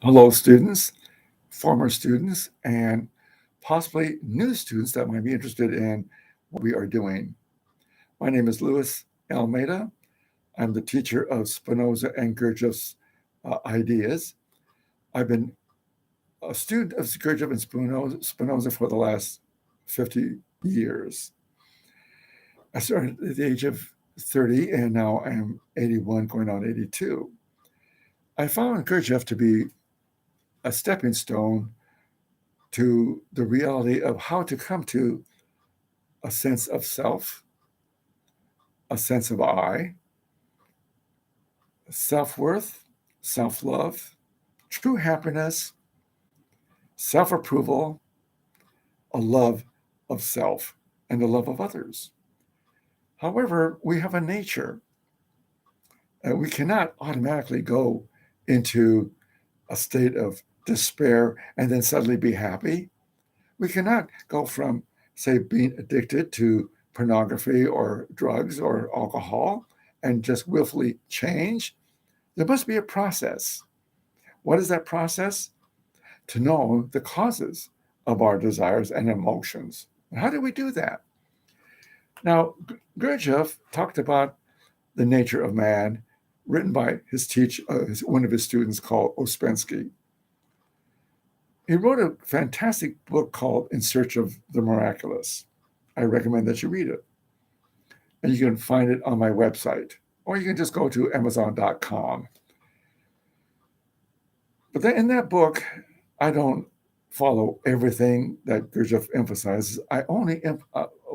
Hello, students, former students, and possibly new students that might be interested in what we are doing. My name is Louis Almeida. I'm the teacher of Spinoza and Gurdjieff's ideas. I've been a student of Gurdjieff and Spinoza for the last 50 years. I started at the age of 30, and now I'm 81, going on 82. I found Gurdjieff to be a stepping stone to the reality of how to come to a sense of self, a sense of I, self worth, self love, true happiness, self approval, a love of self, and the love of others. However, we have a nature. We cannot automatically go into a state of despair and then suddenly be happy. We cannot go from, say, being addicted to pornography or drugs or alcohol and just willfully change. There must be a process. What is that process? To know the causes of our desires and emotions. And how do we do that? Now, Gurdjieff talked about the nature of man, written by one of his students called Ouspensky. He wrote a fantastic book called In Search of the Miraculous. I recommend that you read it. And you can find it on my website, or you can just go to Amazon.com. But then in that book, I don't follow everything that Gurdjieff emphasizes. I only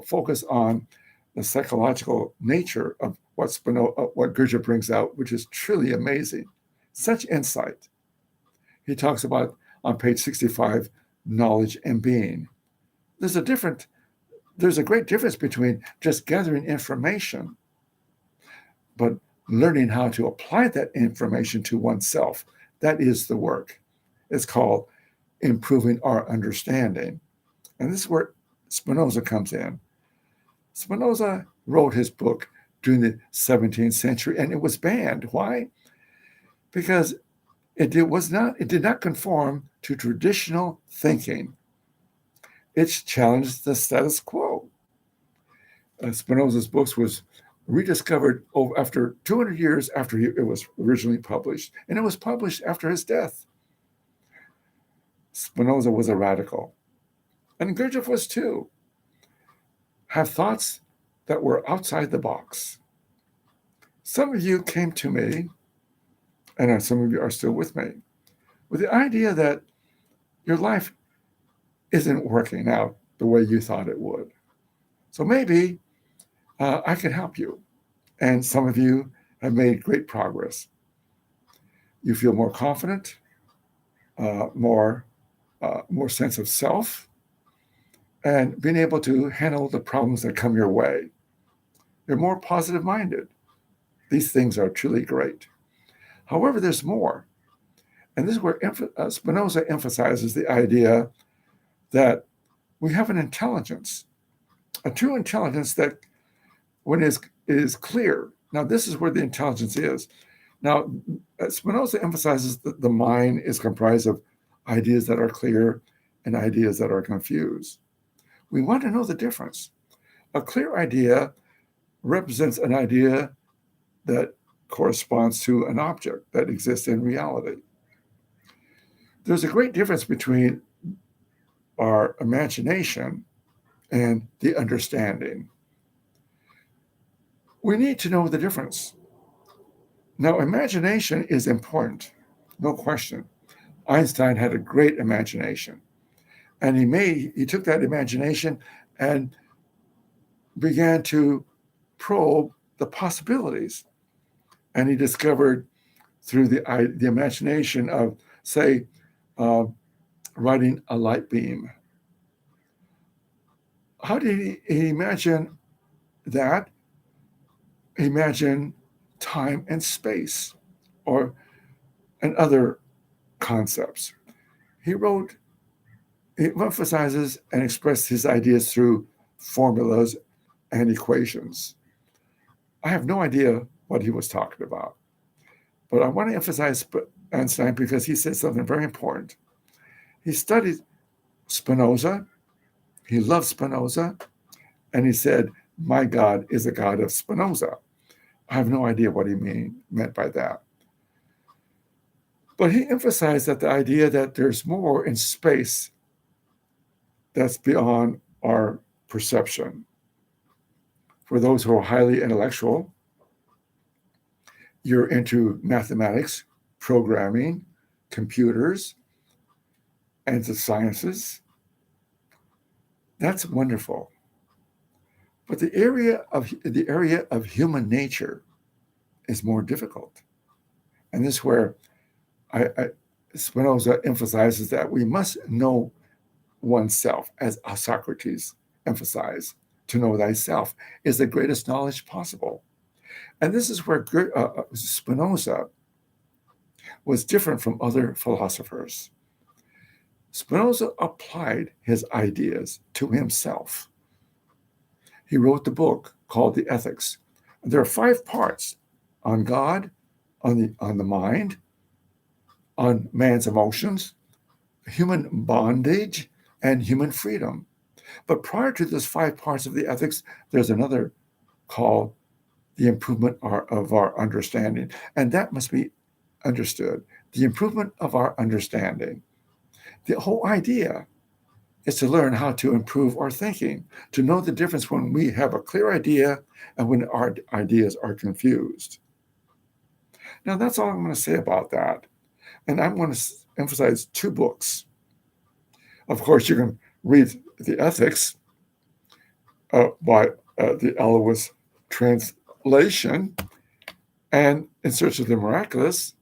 focus on the psychological nature of what Gurdjieff brings out, which is truly amazing. Such insight. He talks about, on page 65, knowledge and being. There's a great difference between just gathering information, but learning how to apply that information to oneself. That is the work. It's called improving our understanding. And this is where Spinoza comes in. Spinoza wrote his book during the 17th century, and it was banned. Why? Because it did not conform to traditional thinking. It challenged the status quo. Spinoza's books was rediscovered after 200 years after it was originally published, and it was published after his death. Spinoza was a radical, and Gurdjieff was too. Have thoughts that were outside the box. Some of you came to me, and some of you are still with me, with the idea that your life isn't working out the way you thought it would. So maybe I can help you. And some of you have made great progress. You feel more confident, more sense of self, and being able to handle the problems that come your way. You're more positive minded. These things are truly great. However, there's more. And this is where Spinoza emphasizes the idea that we have an intelligence, a true intelligence that when it is clear. Now, this is where the intelligence is. Now, Spinoza emphasizes that the mind is comprised of ideas that are clear and ideas that are confused. We want to know the difference. A clear idea represents an idea that corresponds to an object that exists in reality. There's a great difference between our imagination and the understanding. We need to know the difference. Now, imagination is important, no question. Einstein had a great imagination, and he took that imagination and began to probe the possibilities. And he discovered through the imagination of, say, riding a light beam. How did he imagine that? Imagine time and space, and other concepts. He emphasizes and expressed his ideas through formulas and equations. I have no idea what he was talking about, but I want to emphasize Einstein because he said something very important. He studied Spinoza, he loved Spinoza, and he said, "My God is a God of Spinoza." I have no idea what he meant by that. But he emphasized that the idea that there's more in space that's beyond our perception. For those who are highly intellectual, you're into mathematics, programming, computers, and the sciences. That's wonderful. But the area of human nature is more difficult. And this is where Spinoza emphasizes that we must know oneself, as Socrates emphasized. To know thyself is the greatest knowledge possible. And this is where Spinoza was different from other philosophers. Spinoza applied his ideas to himself. He wrote the book called The Ethics. There are 5 parts: on God, on the mind, on man's emotions, human bondage, and human freedom. But prior to those 5 parts of the ethics, there's another called the improvement of our understanding. And that must be understood. The improvement of our understanding. The whole idea is to learn how to improve our thinking, to know the difference when we have a clear idea and when our ideas are confused. Now, that's all I'm going to say about that. And I'm going to emphasize 2 books. Of course, you can read The Ethics by the Eloise translation, and In Search of the Miraculous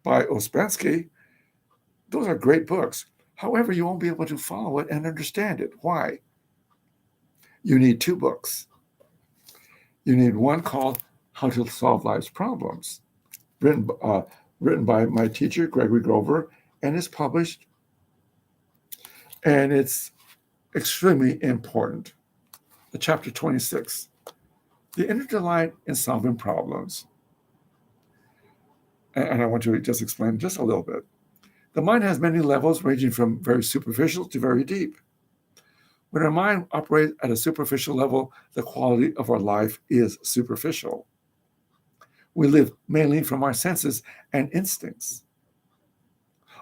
by Ouspensky. Those are great books. However, you won't be able to follow it and understand it. Why? You need 2 books. You need one called How to Solve Life's Problems, written by my teacher, Gregory Grover, and is published. And it's extremely important. The chapter 26, the inner delight in solving problems. And I want to just explain just a little bit. The mind has many levels, ranging from very superficial to very deep. When our mind operates at a superficial level, the quality of our life is superficial. We live mainly from our senses and instincts.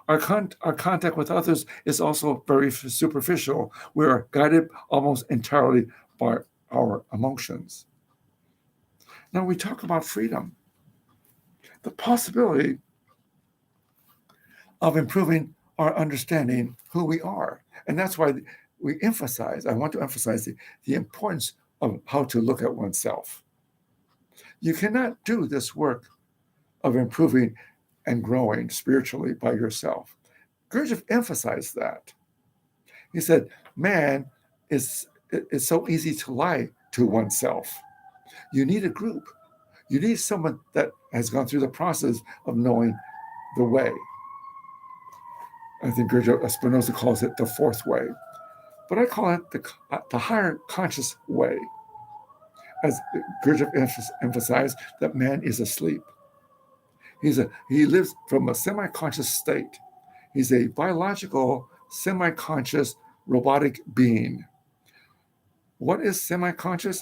Our contact with others is also very superficial. We are guided almost entirely by our emotions. Now we talk about freedom, the possibility of improving our understanding who we are. And that's why I want to emphasize the importance of how to look at oneself. You cannot do this work of improving and growing spiritually by yourself. Gurdjieff emphasized that. He said, man is so easy to lie to oneself. You need a group. You need someone that has gone through the process of knowing the way. I think Spinoza calls it the 4th way. But I call it the higher conscious way. As Gurdjieff emphasized, that man is asleep. He lives from a semi-conscious state. He's a biological, semi-conscious, robotic being. What is semi-conscious?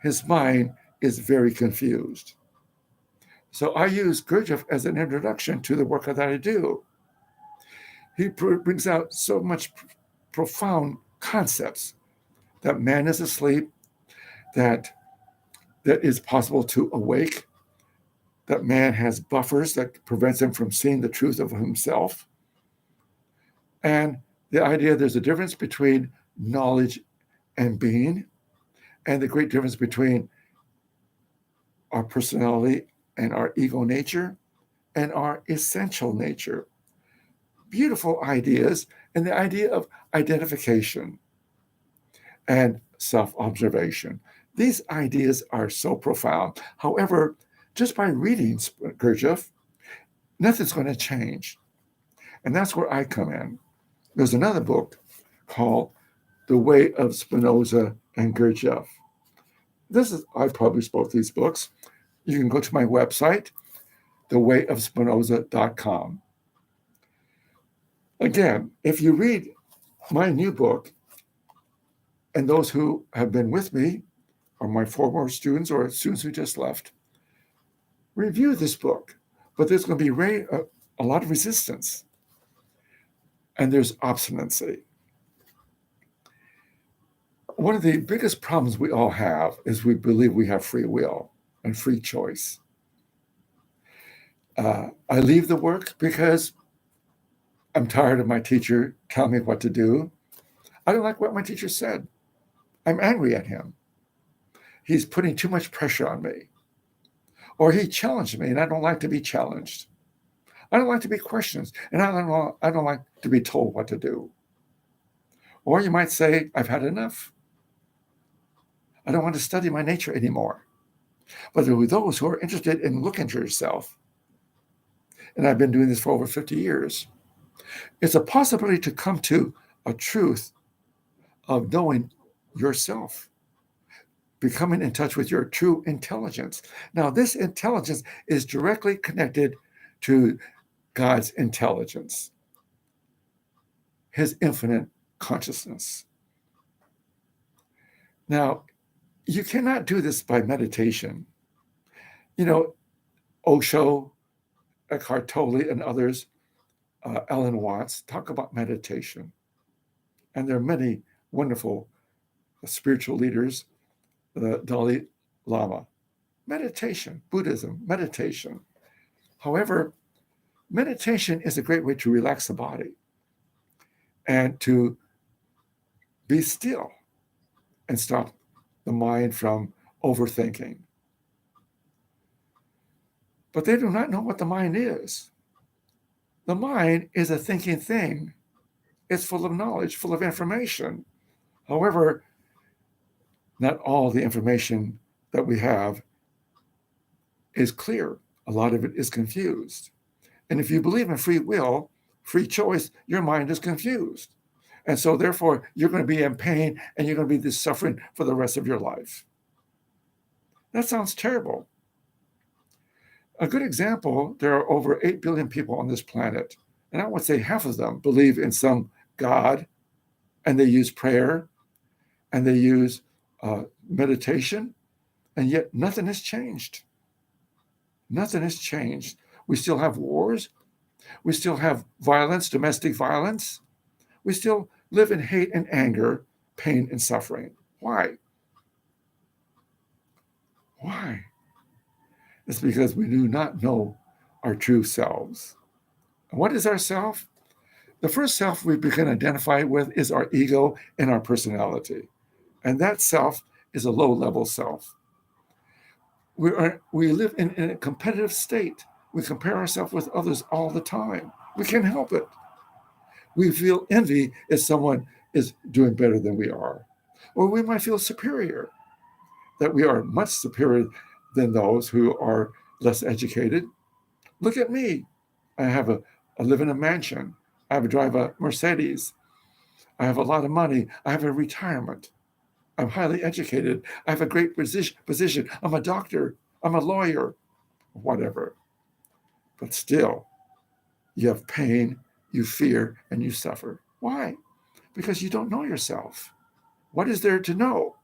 His mind is very confused. So I use Gurdjieff as an introduction to the work that I do. He brings out so much profound concepts that man is asleep, that is possible to awake, that man has buffers that prevents him from seeing the truth of himself, and the idea there's a difference between knowledge and being, and the great difference between our personality and our ego nature and our essential nature. Beautiful ideas, and the idea of identification and self-observation. These ideas are so profound. However, just by reading Gurdjieff, nothing's going to change. And that's where I come in. There's another book called The Way of Spinoza and Gurdjieff. I published both these books. You can go to my website, thewayofspinoza.com. Again, if you read my new book, and those who have been with me, or my former students, or students who just left, review this book. But there's going to be a lot of resistance, and there's obstinacy. One of the biggest problems we all have is we believe we have free will and free choice. I leave the work because I'm tired of my teacher telling me what to do. I don't like what my teacher said. I'm angry at him. He's putting too much pressure on me. Or he challenged me, and I don't like to be challenged. I don't like to be questioned, and I don't like to be told what to do. Or you might say, I've had enough. I don't want to study my nature anymore. But there are those who are interested in looking to yourself. And I've been doing this for over 50 years. It's a possibility to come to a truth of knowing yourself, becoming in touch with your true intelligence. Now, this intelligence is directly connected to God's intelligence, his infinite consciousness. Now, you cannot do this by meditation. Osho, Eckhart Tolle, and others, Alan Watts, talk about meditation. And there are many wonderful spiritual leaders, the Dalai Lama. Meditation, Buddhism, meditation. However, meditation is a great way to relax the body and to be still and stop the mind from overthinking. But they do not know what the mind is. The mind is a thinking thing. It's full of knowledge, full of information. However, not all the information that we have is clear. A lot of it is confused. And if you believe in free will, free choice, your mind is confused. And so therefore, you're going to be in pain and you're going to be suffering for the rest of your life. That sounds terrible. A good example, there are over 8 billion people on this planet. And I would say half of them believe in some God, and they use prayer, and they use meditation, and yet nothing has changed. Nothing has changed. We still have wars. We still have violence, domestic violence. We still live in hate and anger, pain and suffering. Why? Why? It's because we do not know our true selves. And what is our self? The first self we begin to identify with is our ego and our personality. And that self is a low-level self. We live in a competitive state. We compare ourselves with others all the time. We can't help it. We feel envy if someone is doing better than we are. Or we might feel superior, that we are much superior than those who are less educated. Look at me. I live in a mansion. I drive a Mercedes. I have a lot of money. I have a retirement. I'm highly educated. I have a great position. I'm a doctor. I'm a lawyer, whatever. But still, you have pain, you fear, and you suffer. Why? Because you don't know yourself. What is there to know?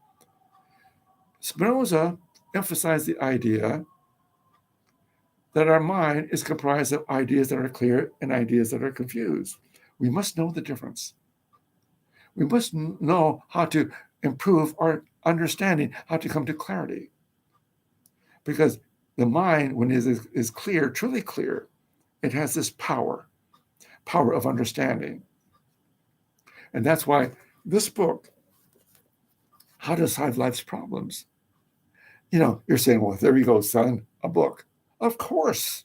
Spinoza emphasized the idea that our mind is comprised of ideas that are clear and ideas that are confused. We must know the difference. We must know how to improve our understanding, how to come to clarity. Because the mind, when it is clear, truly clear, it has this power of understanding. And that's why this book, How to Solve Life's Problems, you're saying, well, there you go, son, a book. Of course,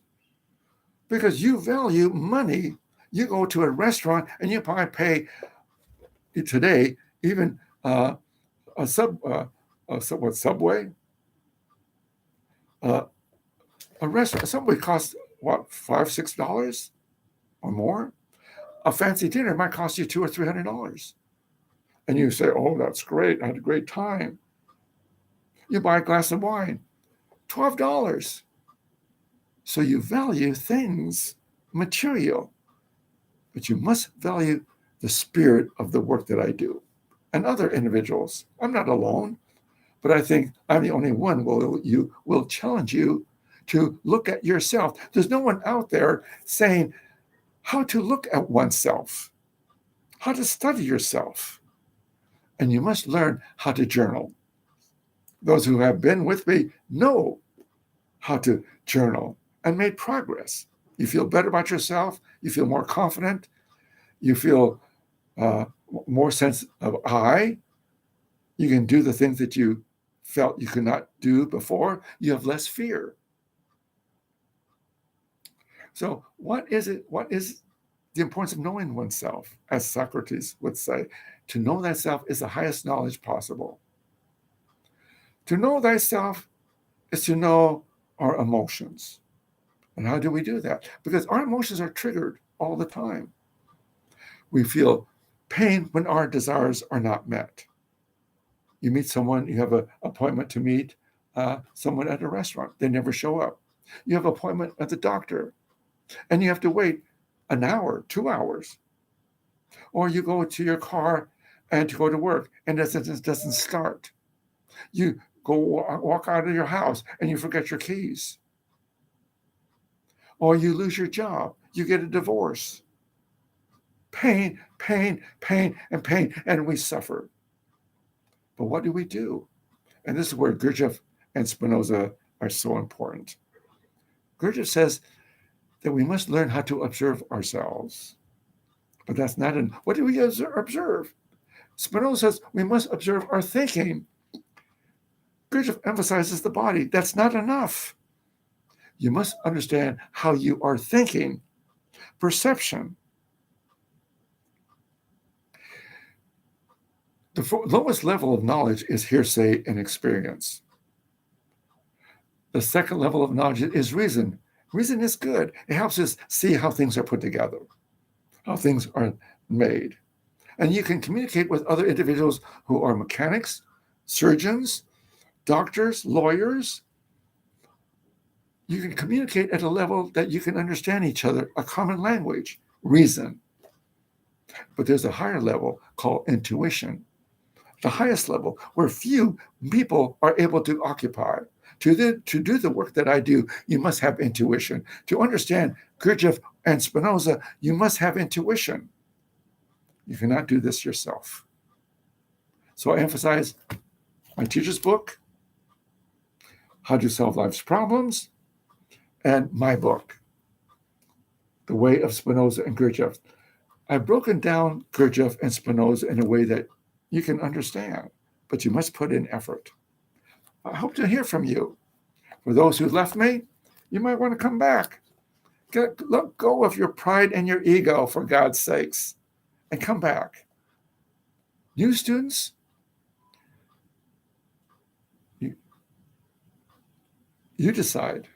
because you value money. You go to a restaurant and you probably pay today even a Subway, a restaurant. Subway costs what, $5-6 or more? A fancy dinner might cost you $200 or $300, and you say, "Oh, that's great! I had a great time." You buy a glass of wine, $12. So you value things, material, but you must value the spirit of the work that I do and other individuals. I'm not alone, but I think I'm the only one who will challenge you to look at yourself. There's no one out there saying how to look at oneself, how to study yourself. And you must learn how to journal. Those who have been with me know how to journal and made progress. You feel better about yourself. You feel more confident. You feel more sense of I. You can do the things that you felt you could not do before. You have less fear. So what is it? What is the importance of knowing oneself? As Socrates would say, to know thyself is the highest knowledge possible. To know thyself is to know our emotions. And how do we do that? Because our emotions are triggered all the time. We feel pain when our desires are not met. You meet someone, you have an appointment to meet someone at a restaurant. They never show up. You have an appointment at the doctor, and you have to wait an hour, 2 hours. Or you go to your car and to go to work, and it doesn't start. You go walk out of your house, and you forget your keys. Or you lose your job. You get a divorce. Pain, pain, pain, and pain, and we suffer. But what do we do? And this is where Gurdjieff and Spinoza are so important. Gurdjieff says that we must learn how to observe ourselves. But that's not what do we observe? Spinoza says we must observe our thinking. Gurdjieff emphasizes the body. That's not enough. You must understand how you are thinking. Perception. The lowest level of knowledge is hearsay and experience. The second level of knowledge is reason. Reason is good. It helps us see how things are put together, how things are made. And you can communicate with other individuals who are mechanics, surgeons, doctors, lawyers. You can communicate at a level that you can understand each other, a common language, reason. But there's a higher level called intuition, the highest level where few people are able to occupy. To do the work that I do, you must have intuition. To understand Gurdjieff and Spinoza, you must have intuition. You cannot do this yourself. So I emphasize my teacher's book, How to Solve Life's Problems, and my book, The Way of Spinoza and Gurdjieff. I've broken down Gurdjieff and Spinoza in a way that you can understand, but you must put in effort. I hope to hear from you. For those who left me, you might want to come back. Let go of your pride and your ego, for God's sakes, and come back. New students, you decide.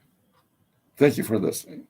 Thank you for listening.